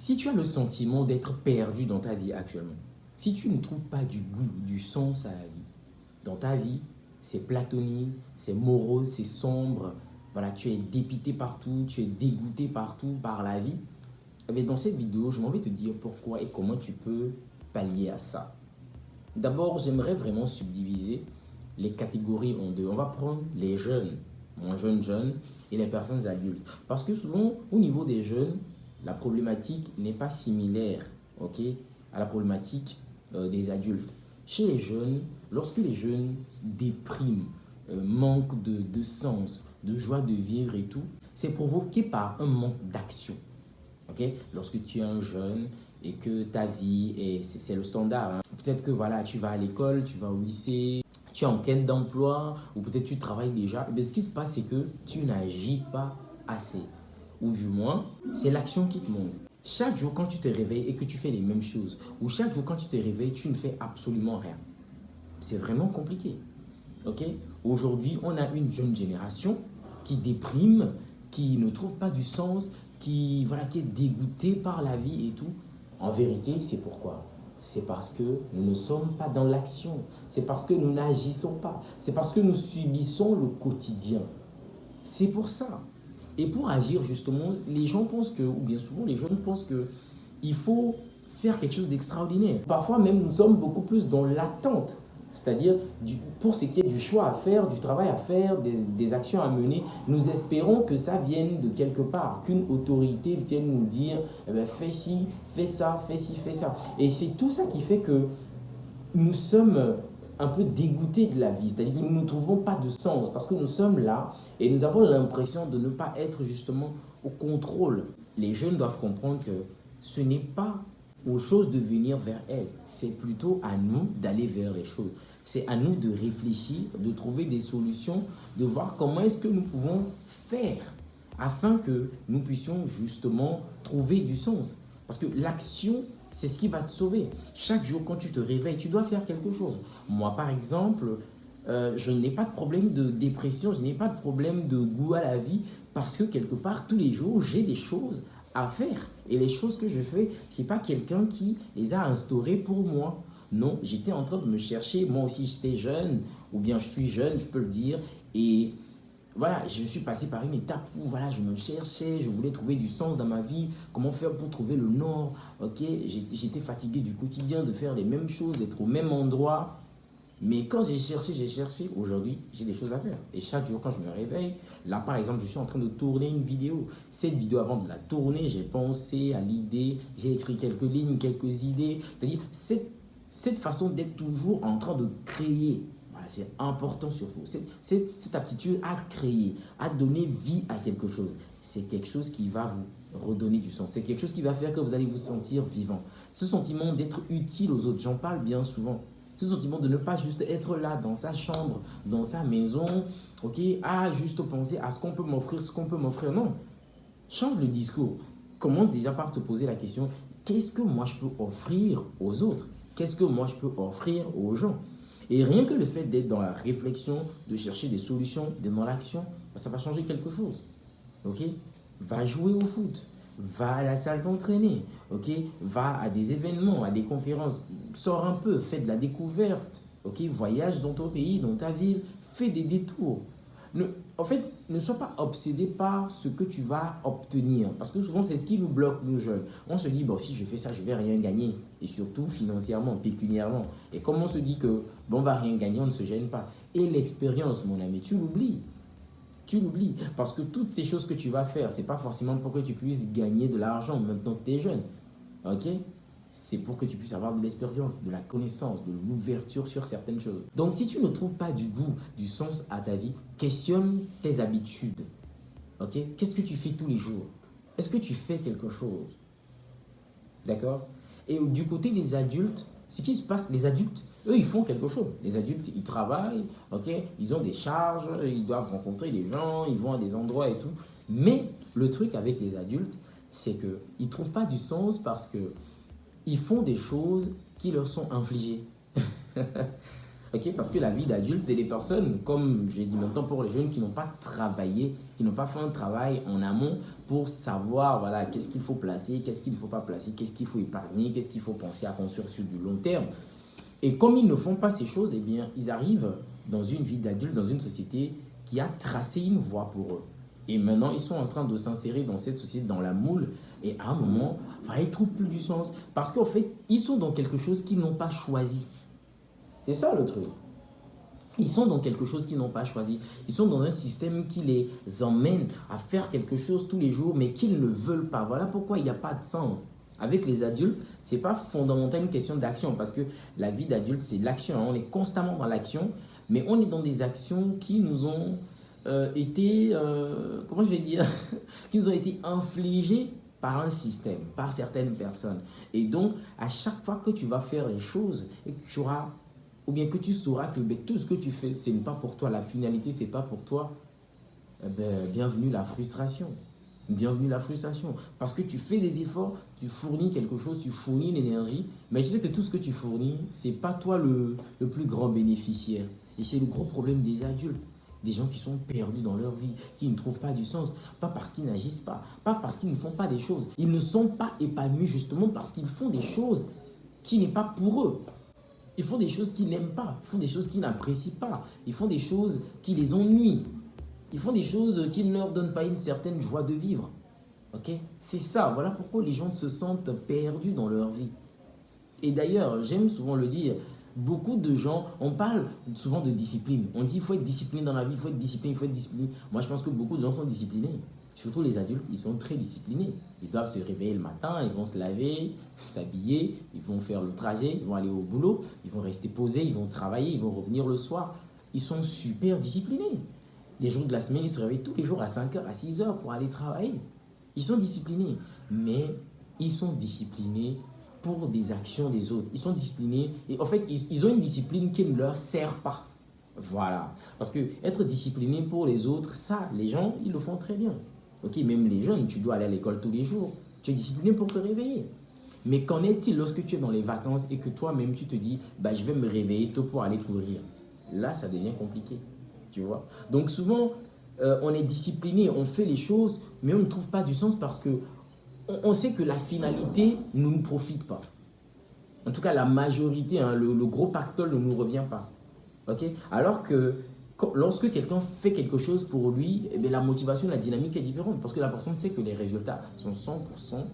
Si tu as le sentiment d'être perdu dans ta vie actuellement, si tu ne trouves pas du goût, du sens à la vie, dans ta vie, c'est platonique, c'est morose, c'est sombre, voilà, tu es dépité partout, tu es dégoûté partout par la vie, eh bien, dans cette vidéo, je m'en vais te dire pourquoi et comment tu peux pallier à ça. D'abord, j'aimerais vraiment subdiviser les catégories en deux. On va prendre les jeunes, moins jeunes, et les personnes adultes. Parce que souvent, au niveau des jeunes, la problématique n'est pas similaire, ok, à la problématique des adultes. Chez les jeunes, lorsque les jeunes dépriment, manquent de sens, de joie de vivre et tout, c'est provoqué par un manque d'action. Okay? Lorsque tu es un jeune et que ta vie, c'est le standard, hein. Peut-être que voilà, tu vas à l'école, tu vas au lycée, tu es en quête d'emploi ou peut-être tu travailles déjà. Mais ce qui se passe, c'est que tu n'agis pas assez. Ou du moins, c'est l'action qui te manque. Chaque jour, quand tu te réveilles et que tu fais les mêmes choses, ou chaque jour, quand tu te réveilles, tu ne fais absolument rien. C'est vraiment compliqué. Okay? Aujourd'hui, on a une jeune génération qui déprime, qui ne trouve pas du sens, voilà, qui est dégoûtée par la vie et tout. En vérité, c'est pourquoi? C'est parce que nous ne sommes pas dans l'action. C'est parce que nous n'agissons pas. C'est parce que nous subissons le quotidien. C'est pour ça. Et pour agir justement, les gens pensent que, ou bien souvent les jeunes pensent que il faut faire quelque chose d'extraordinaire. Parfois même, nous sommes beaucoup plus dans l'attente. C'est-à-dire, pour ce qui est du choix à faire, du travail à faire, des actions à mener, nous espérons que ça vienne de quelque part, qu'une autorité vienne nous dire eh bien, fais ci, fais ça, fais ci, fais ça. Et c'est tout ça qui fait que nous sommes un peu dégoûtés de la vie, c'est-à-dire que nous ne trouvons pas de sens parce que nous sommes là et nous avons l'impression de ne pas être justement au contrôle. Les jeunes doivent comprendre que ce n'est pas aux choses de venir vers elles, c'est plutôt à nous d'aller vers les choses. C'est à nous de réfléchir, de trouver des solutions, de voir comment est-ce que nous pouvons faire afin que nous puissions justement trouver du sens. Parce que l'action, c'est ce qui va te sauver. Chaque jour, quand tu te réveilles, tu dois faire quelque chose. Moi, par exemple, je n'ai pas de problème de dépression, je n'ai pas de problème de goût à la vie parce que quelque part, tous les jours, j'ai des choses à faire. Et les choses que je fais, ce n'est pas quelqu'un qui les a instaurées pour moi. Non, j'étais en train de me chercher. Moi aussi, j'étais jeune, ou bien je suis jeune, je peux le dire. Et voilà, je suis passé par une étape où voilà, je me cherchais, je voulais trouver du sens dans ma vie, comment faire pour trouver le nord, ok, j'étais fatigué du quotidien, de faire les mêmes choses, d'être au même endroit, mais quand j'ai cherché, aujourd'hui, j'ai des choses à faire. Et chaque jour, quand je me réveille, là par exemple, je suis en train de tourner une vidéo. Cette vidéo, avant de la tourner, j'ai pensé à l'idée, j'ai écrit quelques lignes, quelques idées, c'est-à-dire cette façon d'être toujours en train de créer. Voilà, c'est important surtout. Cette aptitude à créer, à donner vie à quelque chose, c'est quelque chose qui va vous redonner du sens. C'est quelque chose qui va faire que vous allez vous sentir vivant. Ce sentiment d'être utile aux autres, j'en parle bien souvent. Ce sentiment de ne pas juste être là dans sa chambre, dans sa maison, ok, à juste penser à ce qu'on peut m'offrir, ce qu'on peut m'offrir. Non, change le discours. Commence déjà par te poser la question, qu'est-ce que moi je peux offrir aux autres? Qu'est-ce que moi je peux offrir aux gens? Et rien que le fait d'être dans la réflexion, de chercher des solutions, d'être dans l'action, ça va changer quelque chose. Ok? Va jouer au foot, va à la salle d'entraîner, ok? Va à des événements, à des conférences, sors un peu, fais de la découverte, ok? Voyage dans ton pays, dans ta ville, fais des détours. En fait, ne sois pas obsédé par ce que tu vas obtenir. Parce que souvent, c'est ce qui nous bloque, nous jeunes. On se dit, bon, si je fais ça, je ne vais rien gagner. Et surtout financièrement, pécuniairement. Et comme on se dit que, bon, on ne va rien gagner, on ne se gêne pas. Et l'expérience, mon ami, tu l'oublies. Tu l'oublies. Parce que toutes ces choses que tu vas faire, ce n'est pas forcément pour que tu puisses gagner de l'argent maintenant que tu es jeune. Ok? C'est pour que tu puisses avoir de l'expérience, de la connaissance, de l'ouverture sur certaines choses. Donc, si tu ne trouves pas du goût, du sens à ta vie, questionne tes habitudes. Ok? Qu'est-ce que tu fais tous les jours? Est-ce que tu fais quelque chose? D'accord? Et du côté des adultes, ce qui se passe, les adultes, eux, ils font quelque chose. Les adultes, ils travaillent, ok? Ils ont des charges, ils doivent rencontrer des gens, ils vont à des endroits et tout. Mais le truc avec les adultes, c'est qu'ils ne trouvent pas du sens parce que ils font des choses qui leur sont infligées. Ok, parce que la vie d'adulte, c'est des personnes, comme je l'ai dit maintenant pour les jeunes, qui n'ont pas travaillé, qui n'ont pas fait un travail en amont pour savoir, voilà, qu'est-ce qu'il faut placer, qu'est-ce qu'il ne faut pas placer, qu'est-ce qu'il faut épargner, qu'est-ce qu'il faut penser à construire sur du long terme. Et comme ils ne font pas ces choses, eh bien, ils arrivent dans une vie d'adulte, dans une société qui a tracé une voie pour eux. Et maintenant, ils sont en train de s'insérer dans cette société, dans la moule. Et à un moment, voilà, ils ne trouvent plus du sens. Parce qu'en fait, ils sont dans quelque chose qu'ils n'ont pas choisi. C'est ça le truc. Ils sont dans quelque chose qu'ils n'ont pas choisi. Ils sont dans un système qui les emmène à faire quelque chose tous les jours, mais qu'ils ne veulent pas. Voilà pourquoi il n'y a pas de sens. Avec les adultes, ce n'est pas fondamentalement une question d'action, parce que la vie d'adulte, c'est l'action. On est constamment dans l'action, mais on est dans des actions qui nous ont été, comment je vais dire, qui nous ont été infligées par un système, par certaines personnes. Et donc, à chaque fois que tu vas faire les choses et que tu auras, ou bien que tu sauras que tout ce que tu fais, ce n'est pas pour toi, la finalité, ce n'est pas pour toi, eh ben, bienvenue la frustration. Bienvenue la frustration. Parce que tu fais des efforts, tu fournis quelque chose, tu fournis l'énergie, mais tu sais que tout ce que tu fournis, ce n'est pas toi le plus grand bénéficiaire. Et c'est le gros problème des adultes. Des gens qui sont perdus dans leur vie, qui ne trouvent pas du sens, pas parce qu'ils n'agissent pas parce qu'ils ne font pas des choses. Ils ne sont pas épanouis justement parce qu'ils font des choses qui n'est pas pour eux. Ils font des choses qu'ils n'aiment pas, ils font des choses qu'ils n'apprécient pas, ils font des choses qui les ennuient. Ils font des choses qui ne leur donnent pas une certaine joie de vivre. Ok? C'est ça, voilà pourquoi les gens se sentent perdus dans leur vie. Et d'ailleurs, j'aime souvent le dire, beaucoup de gens, on parle souvent de discipline. On dit qu'il faut être discipliné dans la vie, il faut être discipliné, il faut être discipliné. Moi, je pense que beaucoup de gens sont disciplinés. Surtout les adultes, ils sont très disciplinés. Ils doivent se réveiller le matin, ils vont se laver, s'habiller, ils vont faire le trajet, ils vont aller au boulot, ils vont rester posés, ils vont travailler, ils vont revenir le soir. Ils sont super disciplinés. Les jours de la semaine, ils se réveillent tous les jours à 5 heures, à 6 heures pour aller travailler. Ils sont disciplinés, mais ils sont disciplinés pour des actions des autres. Ils sont disciplinés et en fait, ils ont une discipline qui ne leur sert pas. Voilà. Parce que être discipliné pour les autres, ça, les gens, ils le font très bien. Ok, même les jeunes, tu dois aller à l'école tous les jours. Tu es discipliné pour te réveiller. Mais qu'en est-il lorsque tu es dans les vacances et que toi-même, tu te dis, bah, je vais me réveiller tôt pour aller courir. Là, ça devient compliqué. Tu vois? Donc souvent, on est discipliné, on fait les choses, mais on ne trouve pas du sens parce que on sait que la finalité ne nous profite pas. En tout cas, la majorité, hein, le gros pactole ne nous revient pas. Okay? Alors que lorsque quelqu'un fait quelque chose pour lui, eh bien, la motivation, la dynamique est différente parce que la personne sait que les résultats sont 100%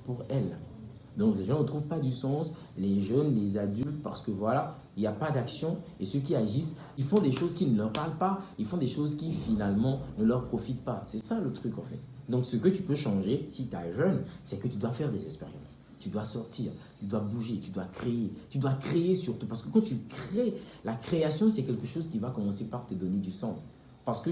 pour elle. Donc les gens ne trouvent pas du sens, les jeunes, les adultes, parce que voilà, il n'y a pas d'action. Et ceux qui agissent, ils font des choses qui ne leur parlent pas, ils font des choses qui finalement ne leur profitent pas. C'est ça le truc en fait. Donc ce que tu peux changer, si tu es jeune, c'est que tu dois faire des expériences. Tu dois sortir, tu dois bouger, tu dois créer surtout. Parce que quand tu crées, la création, c'est quelque chose qui va commencer par te donner du sens. Parce que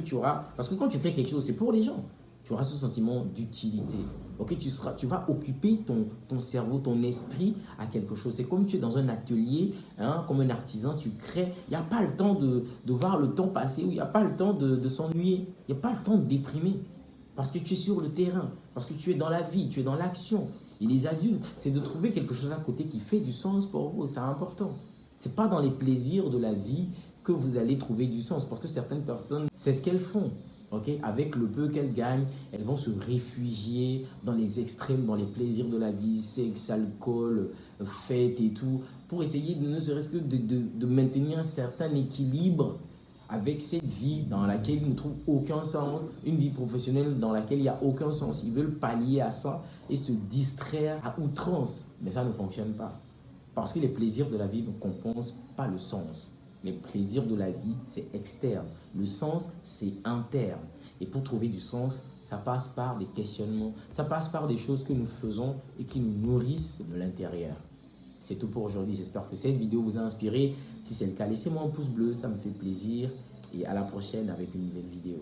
quand tu crées quelque chose, c'est pour les gens. Tu auras ce sentiment d'utilité. Okay, tu vas occuper ton cerveau, ton esprit à quelque chose. C'est comme tu es dans un atelier, hein, comme un artisan, tu crées. Il n'y a pas le temps de voir le temps passer, ou il n'y a pas le temps de s'ennuyer. Il n'y a pas le temps de déprimer. Parce que tu es sur le terrain, parce que tu es dans la vie, tu es dans l'action. Et les adultes, c'est de trouver quelque chose à côté qui fait du sens pour vous. C'est important. Ce n'est pas dans les plaisirs de la vie que vous allez trouver du sens. Parce que certaines personnes, c'est ce qu'elles font. Okay? Avec le peu qu'elles gagnent, elles vont se réfugier dans les extrêmes, dans les plaisirs de la vie, sexe, alcool, fête et tout, pour essayer ne serait-ce que de maintenir un certain équilibre avec cette vie dans laquelle ils ne trouvent aucun sens, une vie professionnelle dans laquelle il n'y a aucun sens. Ils veulent pallier à ça et se distraire à outrance. Mais ça ne fonctionne pas. Parce que les plaisirs de la vie ne compensent pas le sens. Les plaisirs de la vie, c'est externe. Le sens, c'est interne. Et pour trouver du sens, ça passe par des questionnements. Ça passe par des choses que nous faisons et qui nous nourrissent de l'intérieur. C'est tout pour aujourd'hui. J'espère que cette vidéo vous a inspiré. Si c'est le cas, laissez-moi un pouce bleu, ça me fait plaisir. Et à la prochaine avec une nouvelle vidéo.